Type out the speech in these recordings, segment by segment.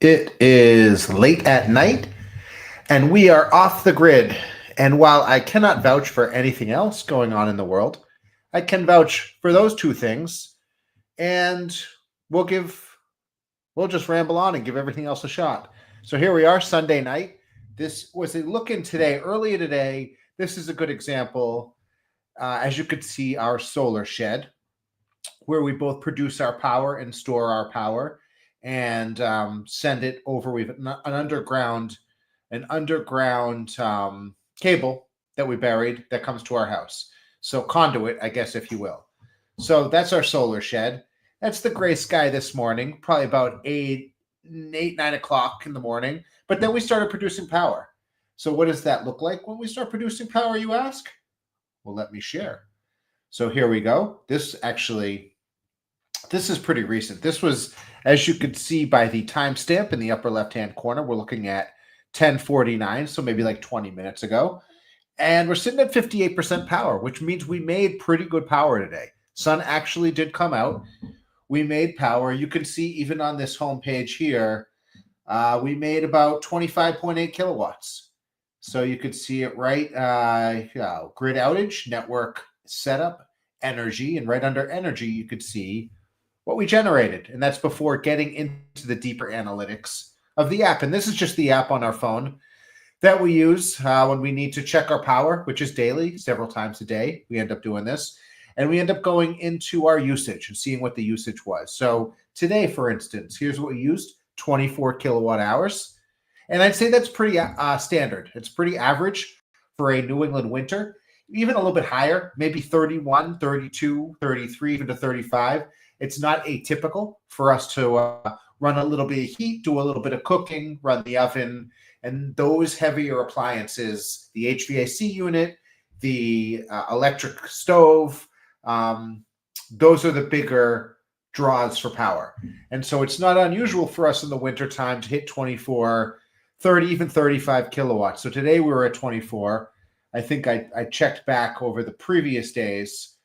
It is late at night and we are off the grid. And while I cannot vouch for anything else going on in the world, I can vouch for those two things. And we'll give we'll just ramble on and give everything else a shot. So here we are, Sunday night. This was a look in today, earlier today. This is a good example. As you could see, our solar shed, where we both produce our power and store our power and send it over. We've an underground cable that we buried that comes to our house. So conduit, I guess, if you will. So that's our solar shed. That's the gray sky this morning, probably about 9 o'clock in the morning. But then we started producing power. So what does that look like when we start producing power, you ask? Well, let me share. So here we go. This is pretty recent. This was, as you could see by the timestamp in the upper left-hand corner, we're looking at 10:49, so maybe like 20 minutes ago. And we're sitting at 58% power, which means we made pretty good power today. Sun actually did come out. We made power. You can see even on this home page here, we made about 25.8 kilowatts. So you could see it right, grid outage, network setup, energy, and right under energy, you could see what we generated. And that's before getting into the deeper analytics of the app. And this is just the app on our phone that we use when we need to check our power, which is daily, several times a day. We end up doing this. And we end up going into our usage and seeing what the usage was. So today, for instance, here's what we used, 24 kilowatt hours. And I'd say that's pretty standard. It's pretty average for a New England winter, even a little bit higher, maybe 31, 32, 33, even to 35. It's not atypical for us to run a little bit of heat, do a little bit of cooking, run the oven, and those heavier appliances, the HVAC unit, the electric stove, those are the bigger draws for power. And so it's not unusual for us in the wintertime to hit 24, 30, even 35 kilowatts. So today we were at 24. I think I checked back over the previous days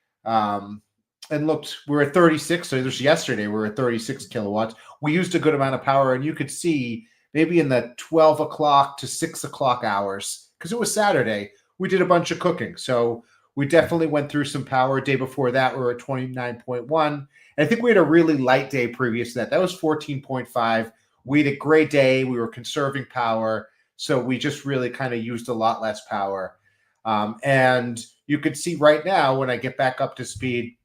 and looked, we were at 36. So just yesterday we were at 36 kilowatts. We used a good amount of power, and you could see maybe in the 12 o'clock to 6 o'clock hours, because it was Saturday, we did a bunch of cooking. So we definitely went through some power. Day before that, we were at 29.1. And I think we had a really light day previous to that. That was 14.5. We had a great day. We were conserving power. So we just really kind of used a lot less power. And you could see right now, when I get back up to speed,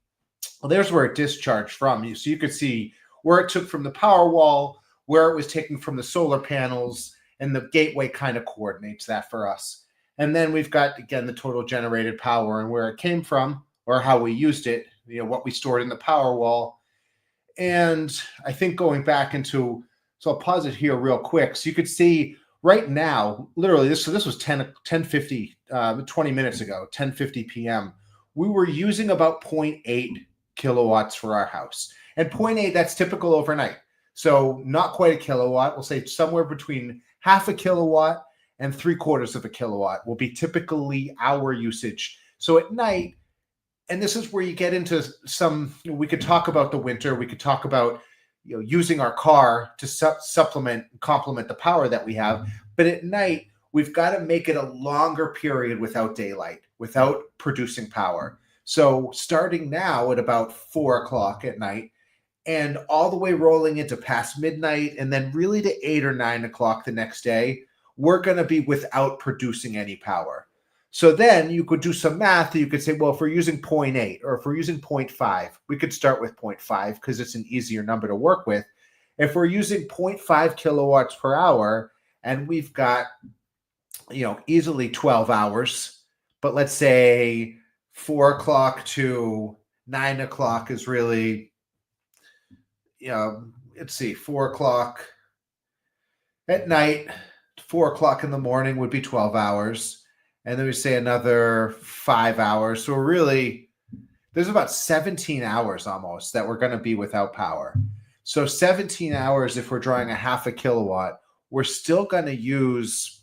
well, there's where it discharged from. So you could see where it took from the power wall, where it was taken from the solar panels, and the gateway kind of coordinates that for us. And then we've got, again, the total generated power and where it came from, or how we used it, what we stored in the power wall. And I think going back into, so I'll pause it here real quick. So you could see right now, literally, this was 10:50, 20 minutes ago, 10:50 p.m. We were using about 0.8 kilowatts for our house. And 0.8, that's typical overnight. So not quite a kilowatt. We'll say somewhere between half a kilowatt and 3/4 of a kilowatt will be typically our usage. So at night, and this is where you get into some, we could talk about the winter. We could talk about using our car to supplement and complement the power that we have. But at night, we've got to make it a longer period without daylight, without producing power. So starting now at about 4 o'clock at night and all the way rolling into past midnight and then really to 8 or 9 o'clock the next day, we're going to be without producing any power. So then you could do some math. You could say, well, if we're using 0.8 or if we're using 0.5, we could start with 0.5 because it's an easier number to work with. If we're using 0.5 kilowatts per hour and we've got, easily 12 hours, but let's say 4 o'clock to 9 o'clock is really, let's see, 4 o'clock at night, 4 o'clock in the morning would be 12 hours. And then we say another 5 hours. So really, there's about 17 hours almost that we're going to be without power. So 17 hours, if we're drawing a half a kilowatt, we're still going to use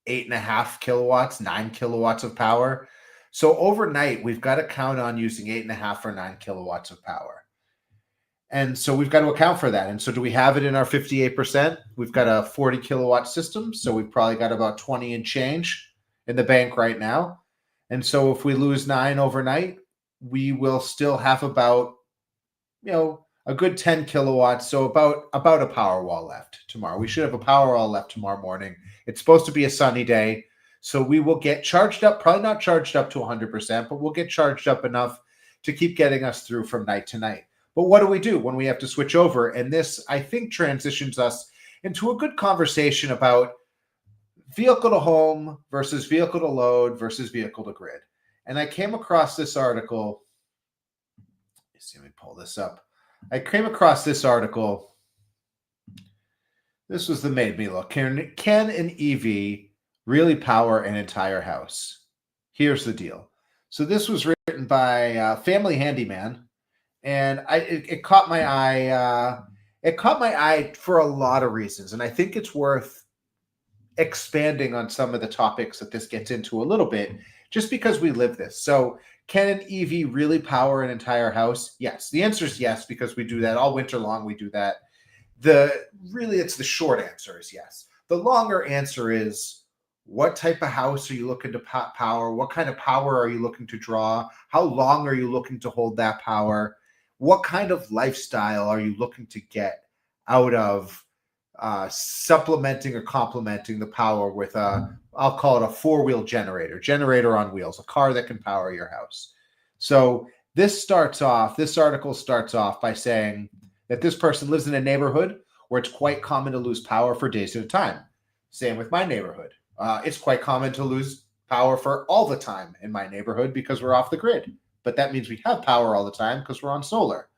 8.5 kilowatts, 9 kilowatts of power. So overnight, we've got to count on using 8.5 or 9 kilowatts of power. And so we've got to account for that. And so do we have it in our 58%? We've got a 40 kilowatt system. So we've probably got about 20 and change in the bank right now. And so if we lose 9 overnight, we will still have about, a good 10 kilowatts. So about a power wall left tomorrow. We should have a power wall left tomorrow morning. It's supposed to be a sunny day. So we will get charged up, probably not charged up to 100%, but we'll get charged up enough to keep getting us through from night to night. But what do we do when we have to switch over? And this, I think, transitions us into a good conversation about vehicle to home versus vehicle to load versus vehicle to grid. And I came across this article. Let me pull this up. I came across this article. This was the made me look. Can an EV really power an entire house? Here's the deal. So this was written by Family Handyman, and it caught my eye. It caught my eye for a lot of reasons, and I think it's worth expanding on some of the topics that this gets into a little bit, just because we live this. So can an EV really power an entire house? Yes. The answer is yes, because we do that all winter long. We do that. It's the short answer is yes. The longer answer is, what type of house are you looking to power? What kind of power are you looking to draw? How long are you looking to hold that power? What kind of lifestyle are you looking to get out of supplementing or complementing the power with I'll call it a four-wheel generator on wheels, a car that can power your house. So this article starts off by saying that this person lives in a neighborhood where it's quite common to lose power for days at a time. Same with my neighborhood. It's quite common to lose power for all the time in my neighborhood because we're off the grid. But that means we have power all the time because we're on solar.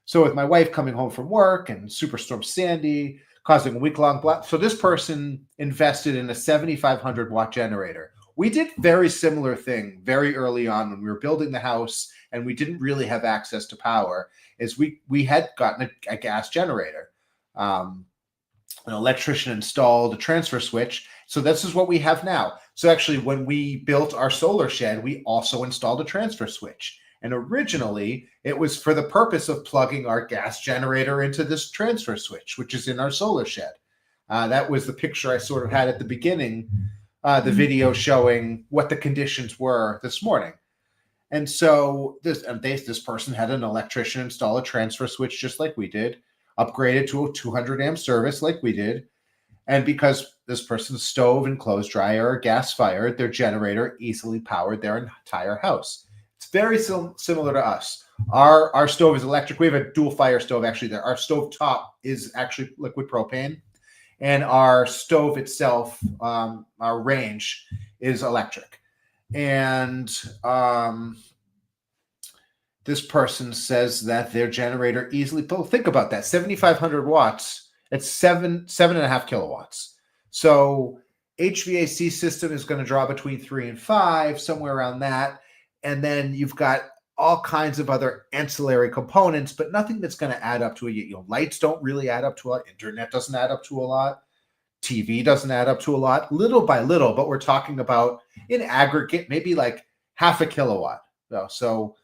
So with my wife coming home from work and Superstorm Sandy causing a week-long black, so this person invested in a 7,500 watt generator. We did very similar thing very early on when we were building the house and we didn't really have access to power, is we had gotten a gas generator. An electrician installed a transfer switch. So this is what we have now. So actually, when we built our solar shed, we also installed a transfer switch. And originally, it was for the purpose of plugging our gas generator into this transfer switch, which is in our solar shed. That was the picture I sort of had at the beginning, the video showing what the conditions were this morning. And so this person had an electrician install a transfer switch just like we did, upgraded to a 200 amp service like we did. And because this person's stove and clothes dryer are gas fired, their generator easily powered their entire house. It's very similar to us. Our stove is electric. We have a dual fire stove actually there. Our stove top is actually liquid propane, and our stove itself, our range, is electric. And this person says that their generator easily, think about that, 7,500 watts, it's 7.5 kilowatts. So HVAC system is going to draw between 3 and 5, somewhere around that. And then you've got all kinds of other ancillary components, but nothing that's going to add up to it. Lights don't really add up to a lot. Internet doesn't add up to a lot. TV doesn't add up to a lot, little by little, but we're talking about in aggregate, maybe like half a kilowatt. So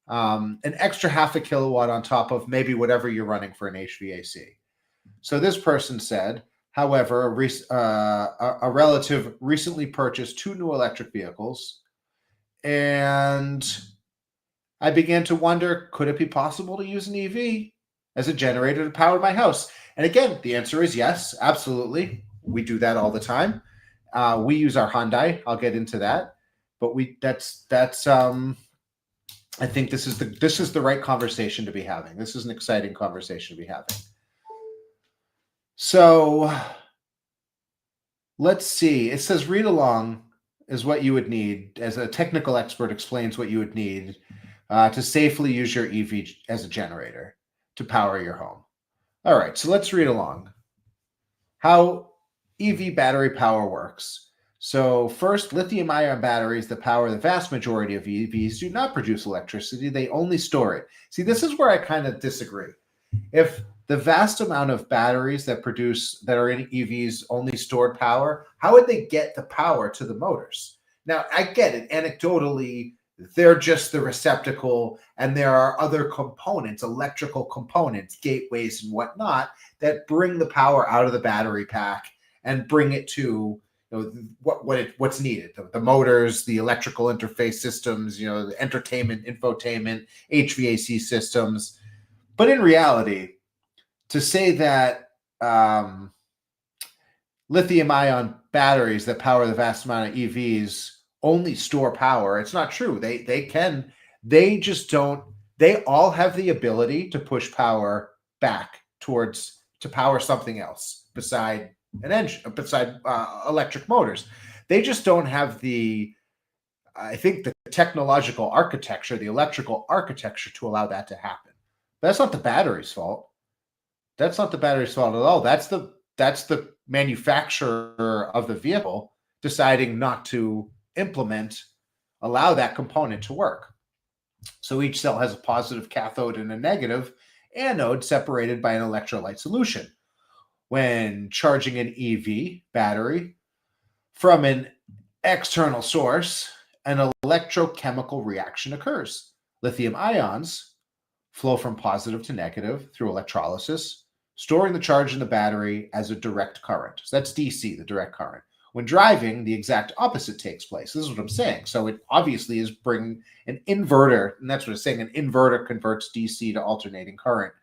an extra half a kilowatt on top of maybe whatever you're running for an HVAC. So this person said, however, a relative recently purchased 2 new electric vehicles, and I began to wonder, could it be possible to use an EV as a generator to power my house? And again, the answer is yes, absolutely. We do that all the time. We use our Hyundai. I'll get into that, but I think this is the right conversation to be having. This is an exciting conversation to be having. So let's see. It says read along is what you would need, as a technical expert explains what you would need to safely use your EV as a generator to power your home. All right, so let's read along. How EV battery power works. So first, lithium-ion batteries that power the vast majority of EVs do not produce electricity. They only store it. See, this is where I kind of disagree. If the vast amount of batteries that are in EVs only stored power, how would they get the power to the motors? Now, I get it. Anecdotally, They're just the receptacle, and there are other components, electrical components, gateways and whatnot, that bring the power out of the battery pack and bring it to what's needed. The motors, the electrical interface systems, the entertainment, infotainment, HVAC systems. But in reality, to say that lithium-ion batteries that power the vast amount of EVs only store power, it's not true. They just don't. They all have the ability to push power back to power something else beside an engine, beside electric motors. They just don't have the technological architecture, the electrical architecture to allow that to happen. But that's not the battery's fault. That's not the battery's fault at all. That's the manufacturer of the vehicle deciding not to allow that component to work. So each cell has a positive cathode and a negative anode separated by an electrolyte solution. When charging an EV battery from an external source, an electrochemical reaction occurs. Lithium ions flow from positive to negative through electrolysis, storing the charge in the battery as a direct current. So that's DC, the direct current. When driving, the exact opposite takes place. This is what I'm saying. So it obviously is bringing an inverter, and that's what it's saying. An inverter converts DC to alternating current.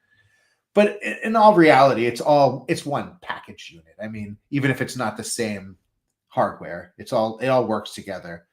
But in all reality, it's one package unit. I mean, even if it's not the same hardware, it all works together.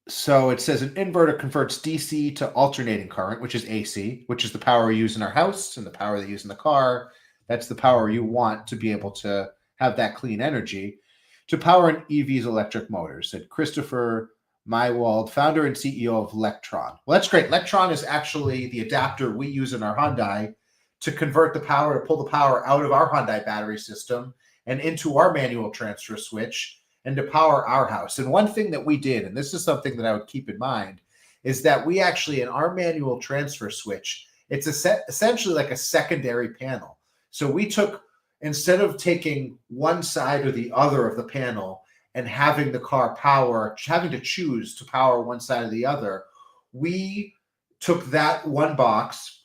So it says an inverter converts DC to alternating current, which is AC, which is the power we use in our house and the power they use in the car. That's the power you want to be able to have that clean energy to power an EV's electric motors, said Christopher Mywald, founder and CEO of Lectron. Well, that's great. Lectron is actually the adapter we use in our Hyundai to convert the power, to pull the power out of our Hyundai battery system and into our manual transfer switch and to power our house. And one thing that we did, and this is something that I would keep in mind, is that we actually, in our manual transfer switch, it's essentially like a secondary panel. So we took, instead of taking one side or the other of the panel and having the car having to choose to power one side or the other, we took that one box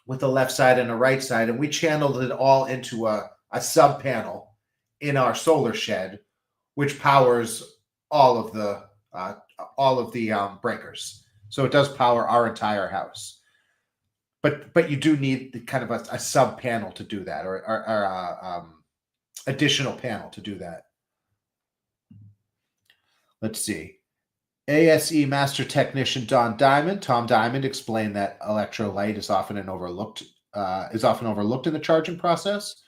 with a left side and a right side, and we channeled it all into a sub panel in our solar shed, which powers all of the breakers. So it does power our entire house. But you do need kind of a sub panel to do that, or additional panel to do that. Let's see. ASE Master Technician Tom Diamond explained that electrolyte is often overlooked in the charging process.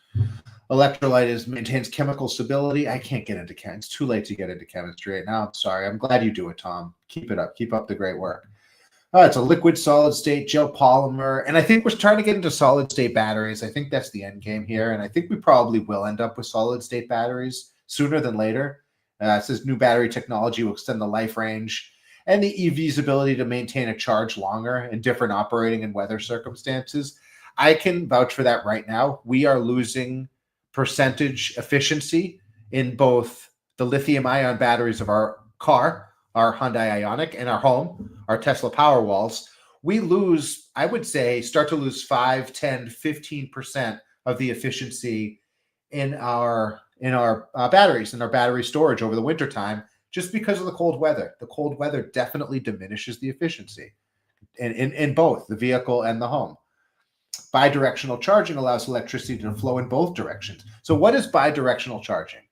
Electrolyte maintains chemical stability. I can't get into chemistry. It's too late to get into chemistry right now. I'm sorry. I'm glad you do it, Tom. Keep it up. Keep up the great work. It's a liquid solid state gel polymer. And I think we're trying to get into solid state batteries. I think that's the end game here. And I think we probably will end up with solid state batteries sooner than later. It says new battery technology will extend the life range and the EV's ability to maintain a charge longer in different operating and weather circumstances. I can vouch for that right now. We are losing percentage efficiency in both the lithium ion batteries of our car, our Hyundai Ioniq, and our home, our Tesla Powerwalls. We lose, I would say, start to lose 5, 10, 15% of the efficiency in our batteries, in our battery storage over the wintertime, just because of the cold weather. The cold weather definitely diminishes the efficiency in both the vehicle and the home. Bidirectional charging allows electricity to flow in both directions. So what is bidirectional charging?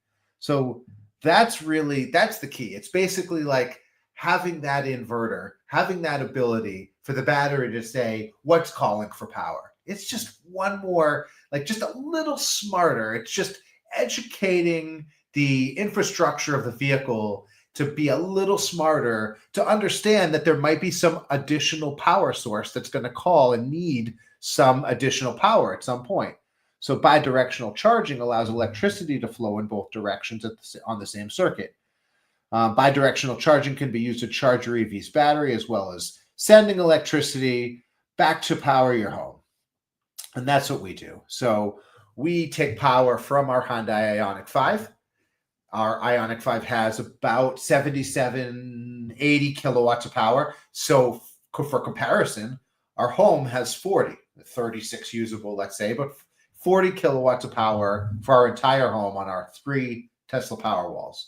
So that's the key. It's basically like having that inverter, having that ability for the battery to say what's calling for power. It's just one more, like just a little smarter. It's just educating the infrastructure of the vehicle to be a little smarter, to understand that there might be some additional power source that's going to call and need some additional power at some point. So bidirectional charging allows electricity to flow in both directions on the same circuit. Bidirectional charging can be used to charge your EV's battery, as well as sending electricity back to power your home. And that's what we do. So we take power from our Hyundai Ioniq 5. Our Ioniq 5 has about 77, 80 kilowatts of power. So for comparison, our home has 40, 36 usable, let's say, but 40 kilowatts of power for our entire home on our 3 Tesla Powerwalls.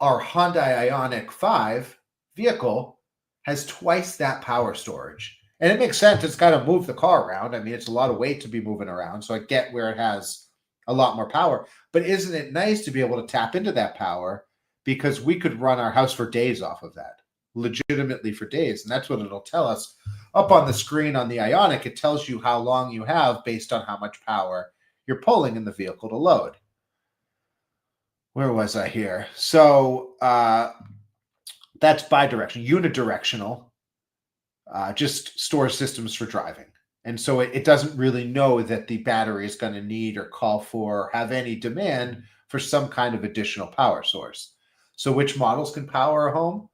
Our Hyundai Ioniq 5 vehicle has twice that power storage. And it makes sense. It's got to move the car around. I mean, it's a lot of weight to be moving around. So I get where it has a lot more power. But isn't it nice to be able to tap into that power? Because we could run our house for days off of that, legitimately for days. And that's what it'll tell us. Up on the screen on the Ioniq, it tells you how long you have based on how much power you're pulling in the vehicle to load. Where was I here? So that's bidirectional. Unidirectional just stores systems for driving. And so it doesn't really know that the battery is going to need or call for or have any demand for some kind of additional power source. So which models can power a home?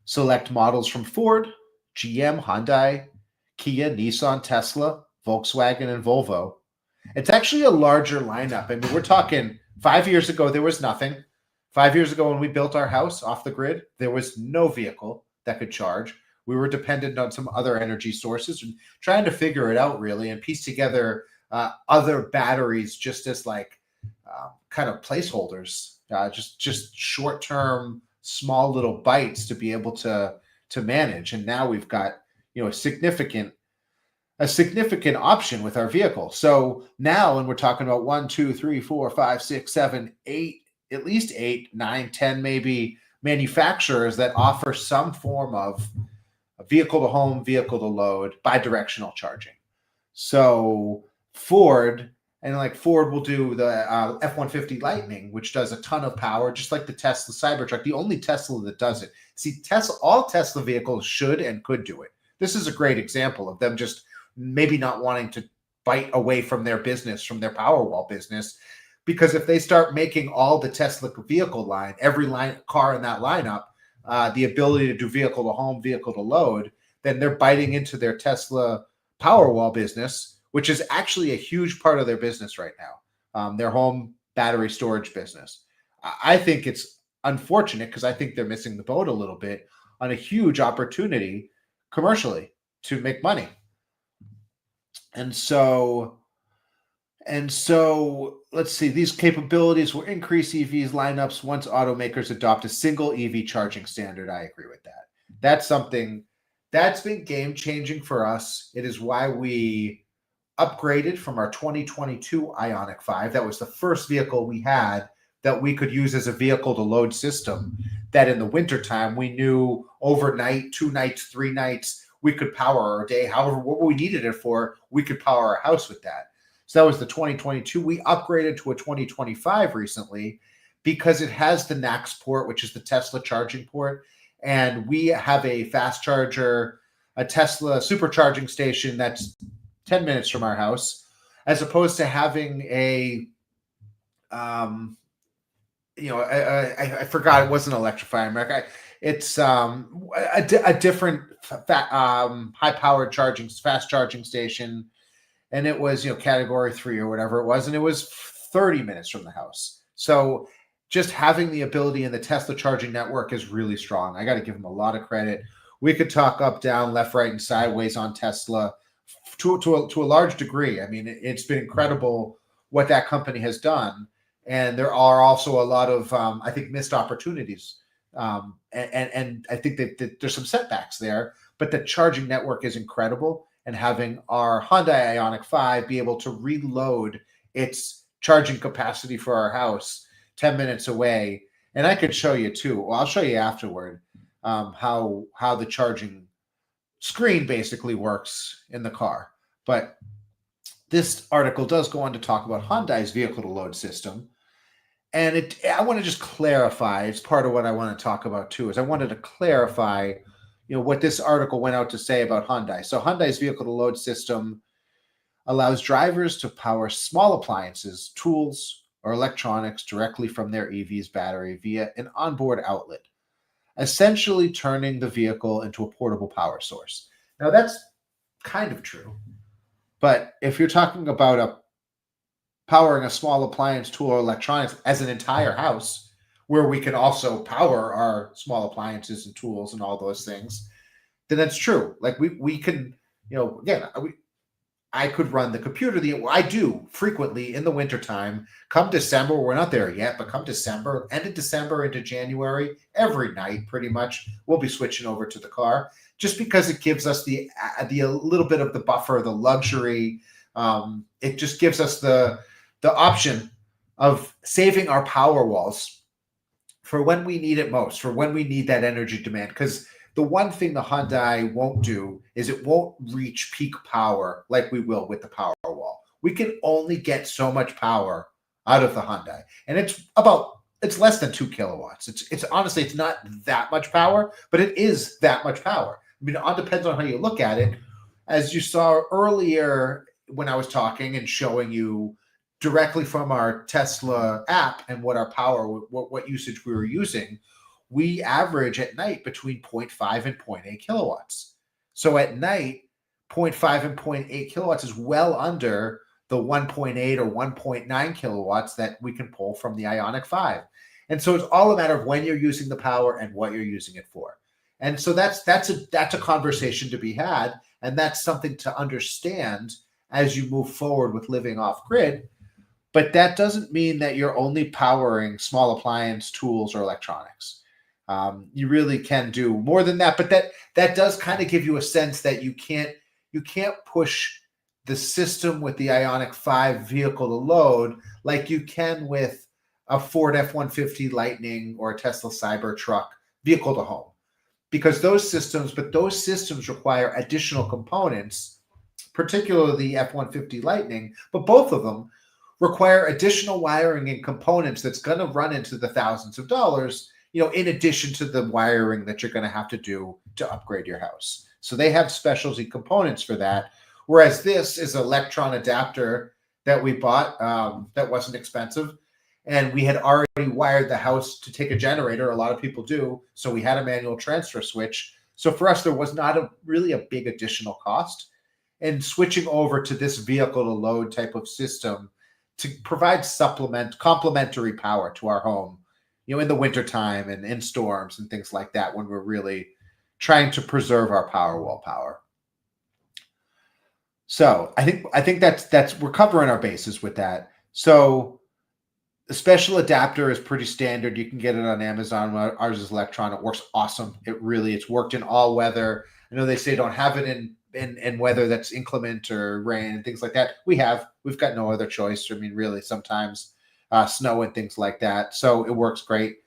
Select models from Ford, GM, Hyundai, Kia, Nissan, Tesla, Volkswagen, and Volvo. It's actually a larger lineup. I mean, we're talking 5 years ago, there was nothing. 5 years ago, when we built our house off the grid, there was no vehicle that could charge. We were dependent on some other energy sources and trying to figure it out really and piece together other batteries just as like kind of placeholders, just short-term, small little bites to be able to manage. And now we've got a significant option with our vehicle. So now when we're talking about 1, 2, 3, 4, 5, 6, 7, 8, at least 8, 9, 10 maybe manufacturers that offer some form of vehicle to home, vehicle to load, bidirectional charging. So Ford will do the F-150 Lightning, which does a ton of power, just like the Tesla Cybertruck, the only Tesla that does it. See, all Tesla vehicles should and could do it. This is a great example of them just maybe not wanting to bite away from their business, from their Powerwall business, because if they start making all the Tesla vehicle line, every car in that lineup, the ability to do vehicle to home, vehicle to load, then they're biting into their Tesla Powerwall business, which is actually a huge part of their business right now, their home battery storage business. I think it's unfortunate because I think they're missing the boat a little bit on a huge opportunity commercially to make money. And so let's see, these capabilities will increase EVs lineups once automakers adopt a single EV charging standard. I agree with that. That's something that's been game changing for us. It is why we upgraded from our 2022 Ioniq 5. That was the first vehicle we had that we could use as a vehicle to load system, that in the wintertime we knew overnight, 2 nights, 3 nights, we could power our day. However, what we needed it for, we could power our house with that. So that was the 2022. We upgraded to a 2025 recently because it has the NACS port, which is the Tesla charging port. And we have a fast charger, a Tesla supercharging station that's 10 minutes from our house, as opposed to having I forgot, it wasn't electrifying. It's a different high-powered fast charging station. And it was, category 3 or whatever it was. And it was 30 minutes from the house. So just having the ability in the Tesla charging network is really strong. I got to give them a lot of credit. We could talk up, down, left, right, and sideways on Tesla to a large degree. I mean, it's been incredible what that company has done. And there are also a lot of, I think, missed opportunities. And I think that there's some setbacks there. But the charging network is incredible. And having our Hyundai Ioniq 5 be able to reload its charging capacity for our house 10 minutes away. And I could show you too. Well, I'll show you afterward how the charging screen basically works in the car. But this article does go on to talk about Hyundai's vehicle to load system. And I want to just clarify, it's part of what I want to talk about too, is I wanted to clarify what this article went out to say about Hyundai. So Hyundai's vehicle to load system allows drivers to power small appliances, tools, or electronics directly from their EV's battery via an onboard outlet, essentially turning the vehicle into a portable power source. Now that's kind of true, but if you're talking about powering a small appliance, tool, or electronics as an entire house, where we can also power our small appliances and tools and all those things, then that's true. Like we can, again, I could run the computer. I do frequently in the wintertime. Come December, we're not there yet, but come December, end of December into January, every night pretty much, we'll be switching over to the car, just because it gives us the a little bit of the buffer, the luxury. It just gives us the option of saving our power walls for when we need it most, for when we need that energy demand. Because the one thing the Hyundai won't do is it won't reach peak power like we will with the Powerwall. We can only get so much power out of the Hyundai, and it's less than 2 kilowatts. It's honestly, it's not that much power, but it is that much power. I mean, it all depends on how you look at it. As you saw earlier when I was talking and showing you directly from our Tesla app and what our power, what usage we were using, we average at night between 0.5 and 0.8 kilowatts. So at night, 0.5 and 0.8 kilowatts is well under the 1.8 or 1.9 kilowatts that we can pull from the Ioniq 5. And so it's all a matter of when you're using the power and what you're using it for. And so that's a conversation to be had, and that's something to understand as you move forward with living off grid. But that doesn't mean that you're only powering small appliance, tools, or electronics. You really can do more than that, but that does kind of give you a sense that you can't push the system with the Ioniq 5 vehicle to load like you can with a Ford F-150 Lightning or a Tesla Cybertruck vehicle to home, because those systems require additional components, particularly the F-150 Lightning, but both of them require additional wiring and components that's going to run into the thousands of dollars, in addition to the wiring that you're going to have to do to upgrade your house. So they have specialty components for that. Whereas this is an electron adapter that we bought that wasn't expensive. And we had already wired the house to take a generator. A lot of people do. So we had a manual transfer switch. So for us, there was not really a big additional cost. And switching over to this vehicle to load type of system to provide complementary power to our home, in the wintertime and in storms and things like that, when we're really trying to preserve our Powerwall power. So I think that's we're covering our bases with that. So the special adapter is pretty standard. You can get it on Amazon. Ours is Electron. It works awesome. It's worked in all weather. I know they say don't have it in weather that's inclement or rain and things like that. We've got no other choice. I mean, really, sometimes snow and things like that. So it works great.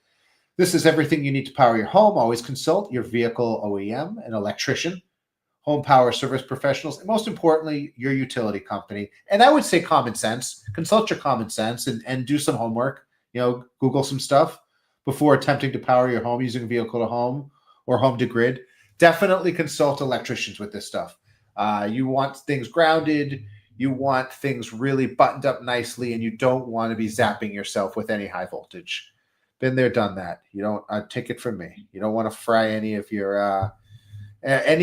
This is everything you need to power your home. Always consult your vehicle OEM, an electrician, home power service professionals, and most importantly, your utility company. And I would say common sense. Consult your common sense and do some homework. Google some stuff before attempting to power your home using vehicle to home or home to grid. Definitely consult electricians with this stuff. You want things grounded. You want things really buttoned up nicely, and you don't want to be zapping yourself with any high voltage. Been there, done that. You don't take it from me. You don't want to fry any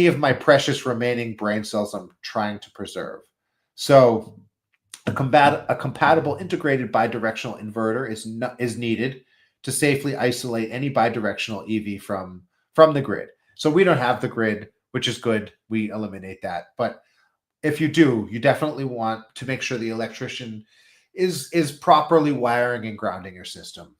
of my precious remaining brain cells I'm trying to preserve. So a compatible integrated bidirectional inverter is needed to safely isolate any bidirectional EV from the grid. So we don't have the grid, which is good. We eliminate that. But if you do, you definitely want to make sure the electrician is properly wiring and grounding your system.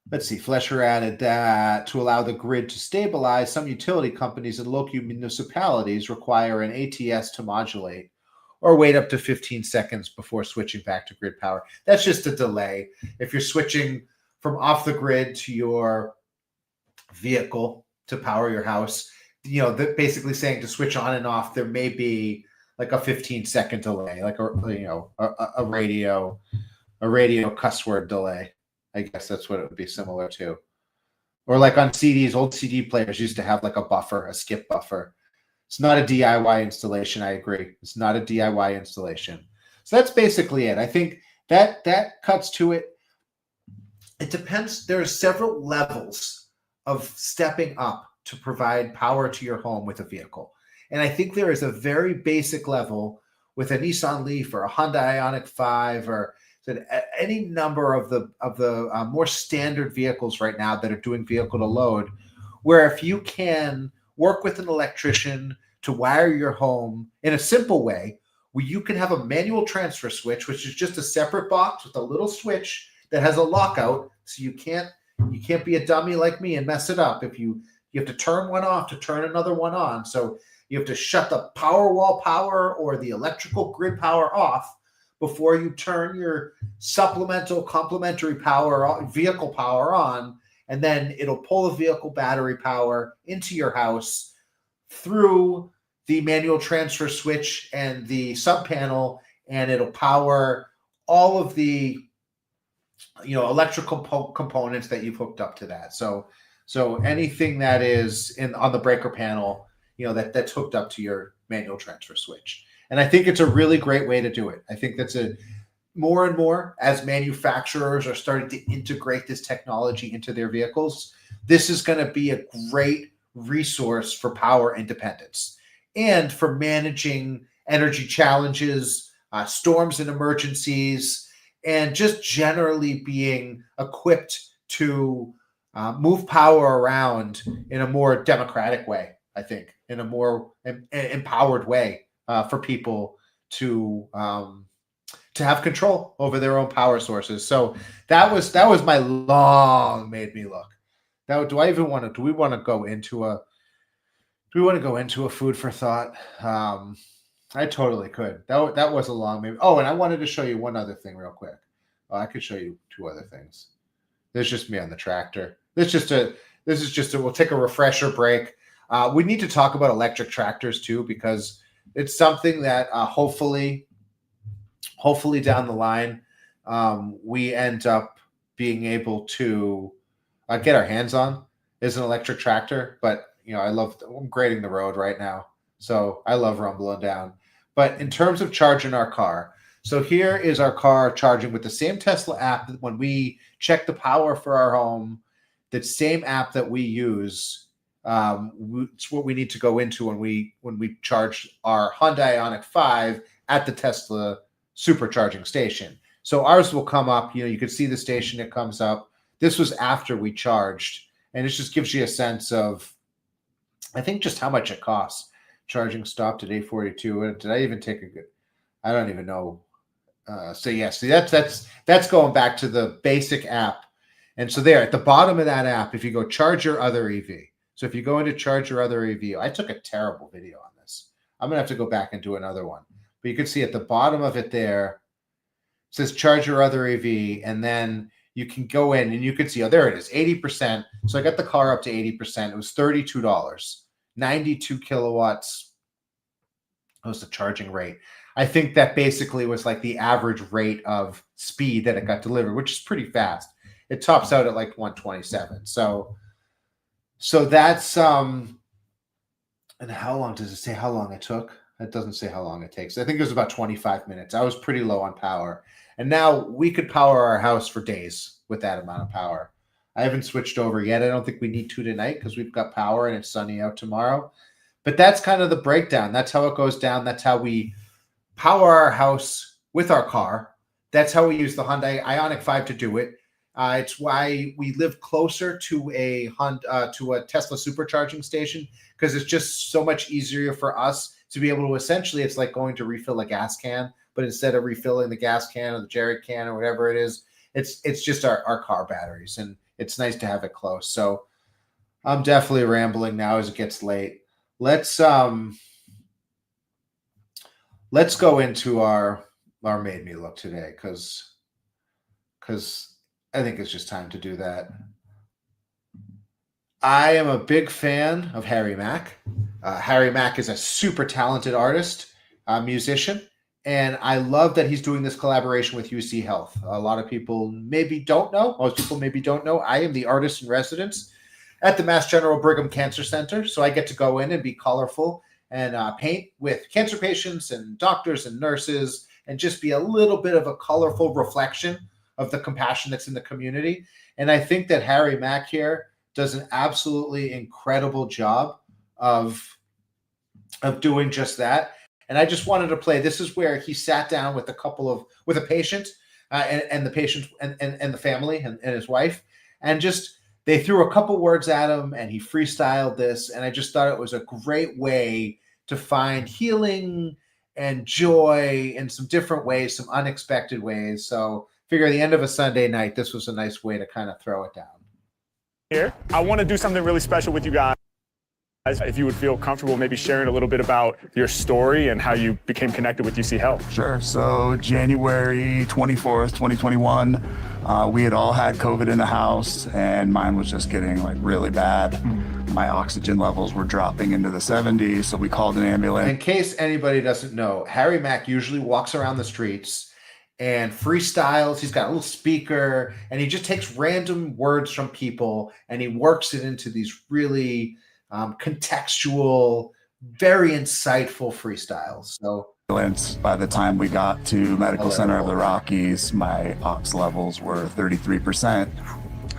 Let's see, Flesher added that to allow the grid to stabilize, some utility companies and local municipalities require an ATS to modulate or wait up to 15 seconds before switching back to grid power. That's just a delay. If you're switching from off the grid to your vehicle to power your house, basically saying to switch on and off, there may be like a 15-second delay, like a radio cuss word delay. I guess that's what it would be similar to. Or like on CDs, old CD players used to have like a buffer, a skip buffer. It's not a DIY installation. I agree. It's not a DIY installation. So that's basically it. I think that cuts to it. It depends. There are several levels of stepping up to provide power to your home with a vehicle. And I think there is a very basic level with a Nissan Leaf or a Honda Ioniq 5 or any number of the more standard vehicles right now that are doing vehicle to load, where if you can work with an electrician to wire your home in a simple way, where you can have a manual transfer switch, which is just a separate box with a little switch that has a lockout, so you can't be a dummy like me and mess it up. If you have to turn one off to turn another one on, so you have to shut the power wall power or the electrical grid power off before you turn your supplemental complementary power vehicle power on, and then it'll pull the vehicle battery power into your house through the manual transfer switch and the sub panel, and it'll power all of the electrical components that you've hooked up to that. So anything that is on the breaker panel, that's hooked up to your manual transfer switch. And I think it's a really great way to do it. I think that's more and more as manufacturers are starting to integrate this technology into their vehicles, this is going to be a great resource for power independence and for managing energy challenges, storms and emergencies, and just generally being equipped to move power around in a more democratic way, I think, in a more empowered way for people to have control over their own power sources. So that was my long made me look. Now, do we want to go into a food for thought? I totally could. That was a long maybe. Oh, and I wanted to show you one other thing real quick. I could show you two other things. There's just me on the tractor. We'll take a refresher break. We need to talk about electric tractors too, because it's something that hopefully down the line we end up being able to get our hands on is an electric tractor. But I'm grading the road right now, so I love rumbling down. But in terms of charging our car, so here is our car charging with the same Tesla app. When we check the power for our home, that same app that we use, it's what we need to go into when we charge our Honda Ioniq 5 at the Tesla supercharging station. So ours will come up. You can see the station. It comes up. This was after we charged, and it just gives you a sense of, I think, just how much it costs. Charging stopped at 8:42. Did I even take a good? I don't even know. So yeah, see that's going back to the basic app. And so there at the bottom of that app, if you go charge your other EV. So if you go into charge your other EV, I took a terrible video on this. I'm gonna have to go back and do another one. But you can see at the bottom of it there, it says charge your other EV, and then you can go in and you can see, there it is, 80%. So I got the car up to 80%. It was $32, 92 kilowatts. That was the charging rate. I think that basically was like the average rate of speed that it got delivered, which is pretty fast. It tops out at like 127. So that's and how long does it say how long it took? It doesn't say how long it takes. I think it was about 25 minutes. I was pretty low on power. And now we could power our house for days with that amount of power. I haven't switched over yet. I don't think we need to tonight because we've got power and it's sunny out tomorrow. But that's kind of the breakdown. That's how it goes down. That's how we power our house with our car. That's how we use the Hyundai Ioniq 5 to do it. It's why we live closer to a Tesla supercharging station, because it's just so much easier for us to be able to essentially, it's like going to refill a gas can, but instead of refilling the gas can or the jerry can or whatever it is, it's just our car batteries, and it's nice to have it close. So I'm definitely rambling now as it gets late. Let's go into our made me look today, because I think it's just time to do that. I am a big fan of Harry Mack. Harry Mack is a super talented artist, musician, and I love that he's doing this collaboration with UC Health. A lot of people maybe don't know. Most people maybe don't know. I am the artist in residence at the Mass General Brigham Cancer Center, so I get to go in and be colorful and paint with cancer patients and doctors and nurses and just be a little bit of a colorful reflection of the compassion that's in the community. And I think that Harry Mack here does an absolutely incredible job of doing just that. And I just wanted to play. This is where he sat down with a patient, and the patient and the family and his wife, and just they threw a couple words at him, and he freestyled this. And I just thought it was a great way to find healing and joy in some different ways, some unexpected ways. So figure at the end of a Sunday night, this was a nice way to kind of throw it down. Here, I want to do something really special with you guys. If you would feel comfortable maybe sharing a little bit about your story and how you became connected with UC Health. Sure. So January 24th, 2021, we had all had COVID in the house, and mine was just getting like really bad. My oxygen levels were dropping into the 70s, so we called an ambulance. In case anybody doesn't know, Harry Mack usually walks around the streets and freestyles. He's got a little speaker, and he just takes random words from people and he works it into these really contextual, very insightful freestyles. So by the time we got to Medical Center of the Rockies, my ox levels were 33%.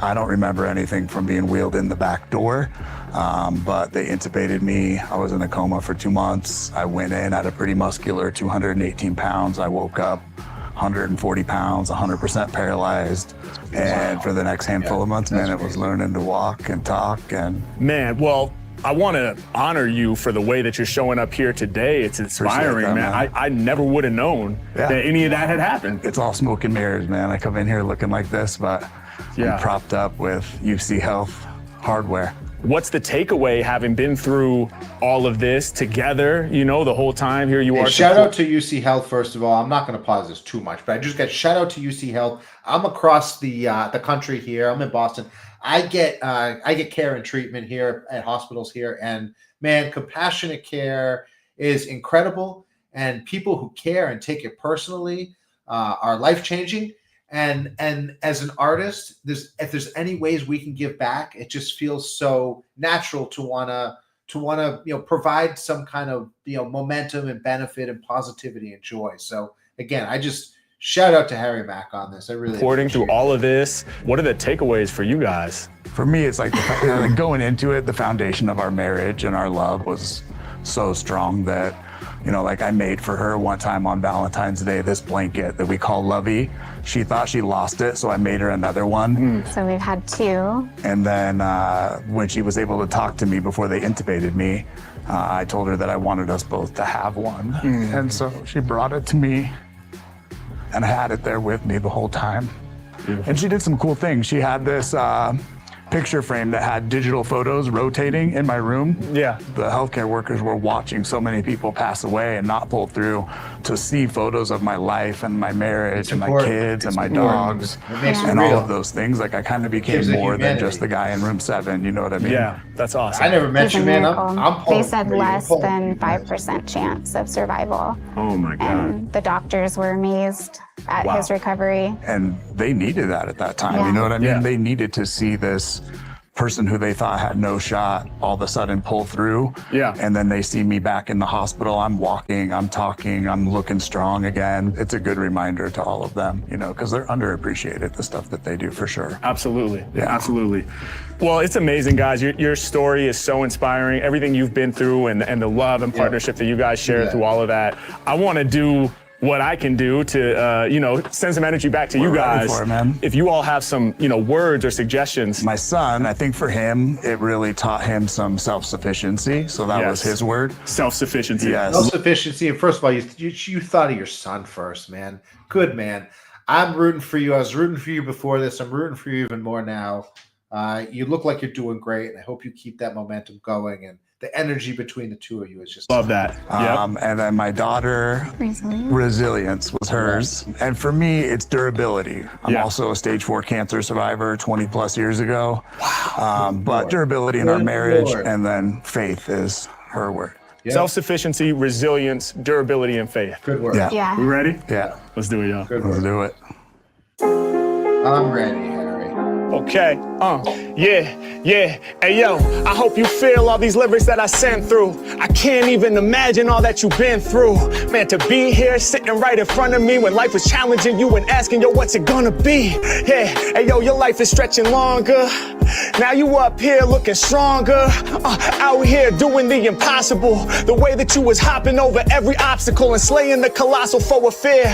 I don't remember anything from being wheeled in the back door, but they intubated me. I was in a coma for 2 months. I went in at a pretty muscular 218 pounds. I woke up 140 pounds, 100% paralyzed. And for the next handful of months, man, it was learning to walk and talk. And man, well, I want to honor you for the way that you're showing up here today. It's inspiring, that, man. I never would have known that any of that had happened. It's all smoke and mirrors, man. I come in here looking like this, but I'm propped up with UC Health hardware. What's the takeaway, having been through all of this together, you know, the whole time here you are? Shout out to UC Health, first of all. I'm not going to pause this too much, but I just got shout out to UC Health. I'm across the country here. I'm in Boston. I get care and treatment here at hospitals here, and man, compassionate care is incredible. And people who care and take it personally are life-changing. And as an artist, if there's any ways we can give back, it just feels so natural to wanna provide some kind of momentum and benefit and positivity and joy. So again, I just shout out to Harry Mack on this. I really reporting through all of this. What are the takeaways for you guys? For me, it's like going into it, the foundation of our marriage and our love was so strong that, like I made for her one time on Valentine's Day, this blanket that we call Lovey. She thought she lost it, so I made her another one. So we've had 2. And then when she was able to talk to me before they intubated me, I told her that I wanted us both to have one. And so she brought it to me and had it there with me the whole time. Beautiful. And she did some cool things. She had this picture frame that had digital photos rotating in my room. Yeah. The healthcare workers were watching so many people pass away and not pull through to see photos of my life and my marriage and my kids and my dogs and all of those things. Like I kind of became more than just the guy in room 7, you know what I mean? Yeah, that's awesome. I never met you, man. They said less than 5% chance of survival. Oh my God. And the doctors were amazed at his recovery. And they needed that at that time, you know what I mean? They needed to see this person who they thought had no shot all of a sudden pull through. Yeah. And then they see me back in the hospital. I'm walking, I'm talking, I'm looking strong again. It's a good reminder to all of them, because they're underappreciated, the stuff that they do for sure. Absolutely. Yeah, absolutely. Well, it's amazing, guys. Your story is so inspiring. Everything you've been through and the love and partnership that you guys share through all of that. I want to do what I can do to, send some energy back to you guys. For it, man. If you all have some, words or suggestions. My son, I think for him, it really taught him some self-sufficiency. So that was his word. Self-sufficiency. Yes. Self-sufficiency. And first of all, you thought of your son first, man. Good man. I'm rooting for you. I was rooting for you before this. I'm rooting for you even more now. You look like you're doing great, and I hope you keep that momentum going. And the energy between the two of you is just love that. And then my daughter, resilience was hers. And for me, it's durability. I'm also a stage 4 cancer survivor 20 plus years ago. Wow. But durability in our marriage, and then faith is her word. Self-sufficiency, resilience, durability, and faith. Good word. Yeah. We ready? Yeah. Let's do it, y'all. Let's do it. I'm ready, Harry. Okay, yeah. Hey, yo, I hope you feel all these lyrics that I sent through. I can't even imagine all that you've been through. Man, to be here sitting right in front of me when life was challenging you and asking, yo, what's it gonna be? Yeah, hey, yo, your life is stretching longer. Now you up here looking stronger. Out here doing the impossible. The way that you was hopping over every obstacle and slaying the colossal foe of fear.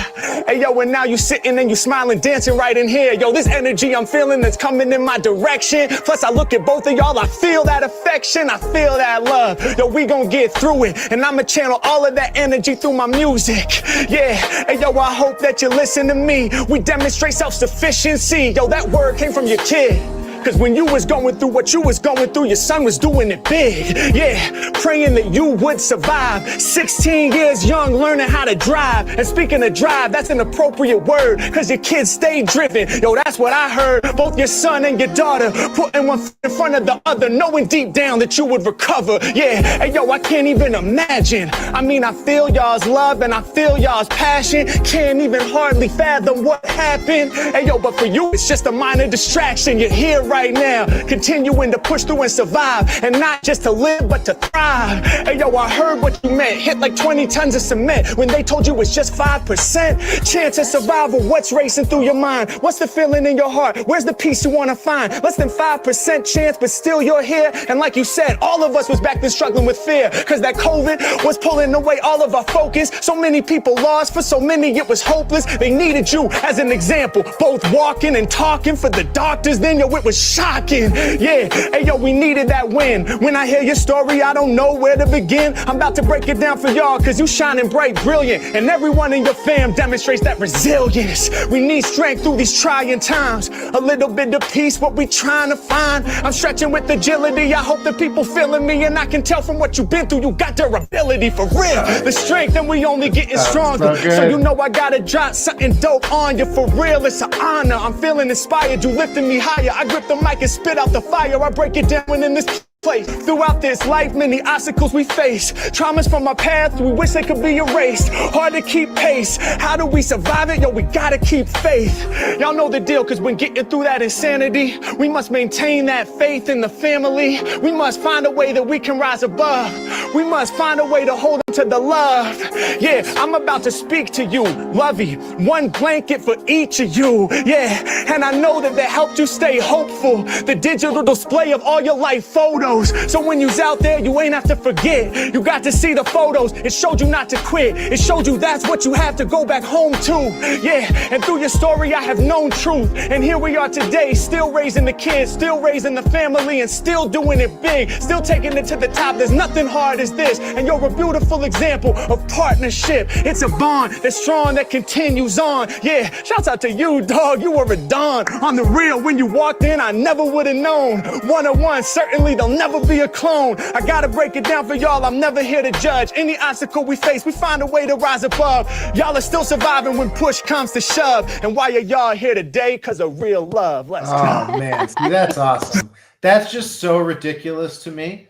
Hey, yo, and now you sitting and you smiling, dancing right in here. Yo, this energy I'm feeling that's coming in my direction. Plus, I look at both of y'all, I feel that affection, I feel that love. Yo, we gon' get through it, and I'ma channel all of that energy through my music. Yeah, hey, yo, I hope that you listen to me. We demonstrate self-sufficiency. Yo, that word came from your kid. Cause when you was going through what you was going through, your son was doing it big. Yeah, praying that you would survive. 16 years young, learning how to drive. And speaking of drive, that's an appropriate word. Cause your kids stay driven. Yo, that's what I heard. Both your son and your daughter putting one foot in front of the other, knowing deep down that you would recover. Yeah, hey yo, I can't even imagine. I mean, I feel y'all's love and I feel y'all's passion. Can't even hardly fathom what happened. Hey yo, but for you, it's just a minor distraction. You're here right now, continuing to push through and survive, and not just to live but to thrive. Hey yo, I heard what you meant. Hit like 20 tons of cement when they told you it's just 5% chance of survival. What's racing through your mind? What's the feeling in your heart? Where's the peace you want to find? Less than 5% chance, but still you're here. And like you said, all of us was back then struggling with fear, cause that COVID was pulling away all of our focus. So many people lost, for so many it was hopeless. They needed you as an example, both walking and talking for the doctors. Then yo, it was shocking. Yeah, hey yo, we needed that win. When I hear your story, I don't know where to begin. I'm about to break it down for y'all, cause you shining bright, brilliant, and everyone in your fam demonstrates that resilience. We need strength through these trying times. A little bit of peace, what we trying to find. I'm stretching with agility. I hope the people feeling me, and I can tell from what you've been through, you got durability for real. The strength, and we only getting stronger. So you know I gotta drop something dope on you for real. It's an honor. I'm feeling inspired. You lifting me higher. I grip the mic and spit out the fire. I break it down in this place. Throughout this life, many obstacles we face. Traumas from our past, we wish they could be erased. Hard to keep pace. How do we survive it? Yo, we gotta keep faith. Y'all know the deal, cause when getting through that insanity, we must maintain that faith in the family. We must find a way that we can rise above. We must find a way to hold on to the love. Yeah, I'm about to speak to you, Lovey. One blanket for each of you. Yeah, and I know that helped you stay hopeful. The digital display of all your life photos. So when you's out there, you ain't have to forget. You got to see the photos. It showed you not to quit. It showed you that's what you have to go back home to. Yeah, and through your story, I have known truth. And here we are today, still raising the kids, still raising the family, and still doing it big, still taking it to the top. There's nothing hard as this. And you're a beautiful example of partnership. It's a bond that's strong, that continues on. Yeah, shouts out to you, dog. You were a dawn. On the real, when you walked in, I never would have known. One-on-one, certainly they'll never be a clone. I gotta break it down for y'all. I'm never here to judge. Any obstacle we face, we find a way to rise above. Y'all are still surviving when push comes to shove. And why are y'all here today? Cause of real love. Let's go. Oh man, see, that's awesome. That's just so ridiculous to me.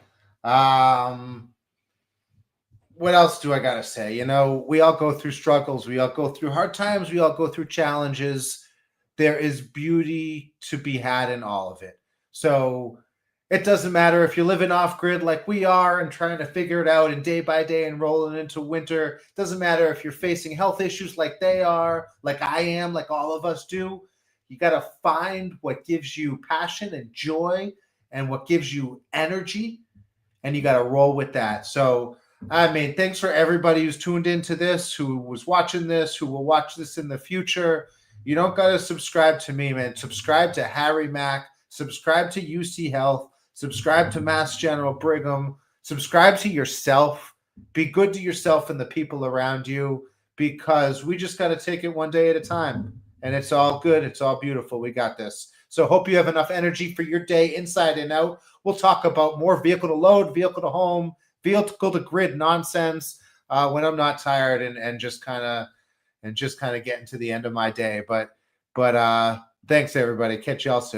What else do I gotta say? You know, we all go through struggles. We all go through hard times. We all go through challenges. There is beauty to be had in all of it. So it doesn't matter if you're living off grid like we are and trying to figure it out and day by day and rolling into winter. It doesn't matter if you're facing health issues like they are, like I am, like all of us do. You got to find what gives you passion and joy and what gives you energy, and you got to roll with that. So, I mean, thanks for everybody who's tuned into this, who was watching this, who will watch this in the future. You don't got to subscribe to me, man. Subscribe to Harry Mack. Subscribe to UC Health. Subscribe to Mass General Brigham. Subscribe to yourself. Be good to yourself and the people around you, because we just got to take it one day at a time. And it's all good. It's all beautiful. We got this. So hope you have enough energy for your day inside and out. We'll talk about more vehicle to load, vehicle to home, vehicle to grid nonsense when I'm not tired and just kind of getting to the end of my day. But thanks everybody. Catch y'all soon.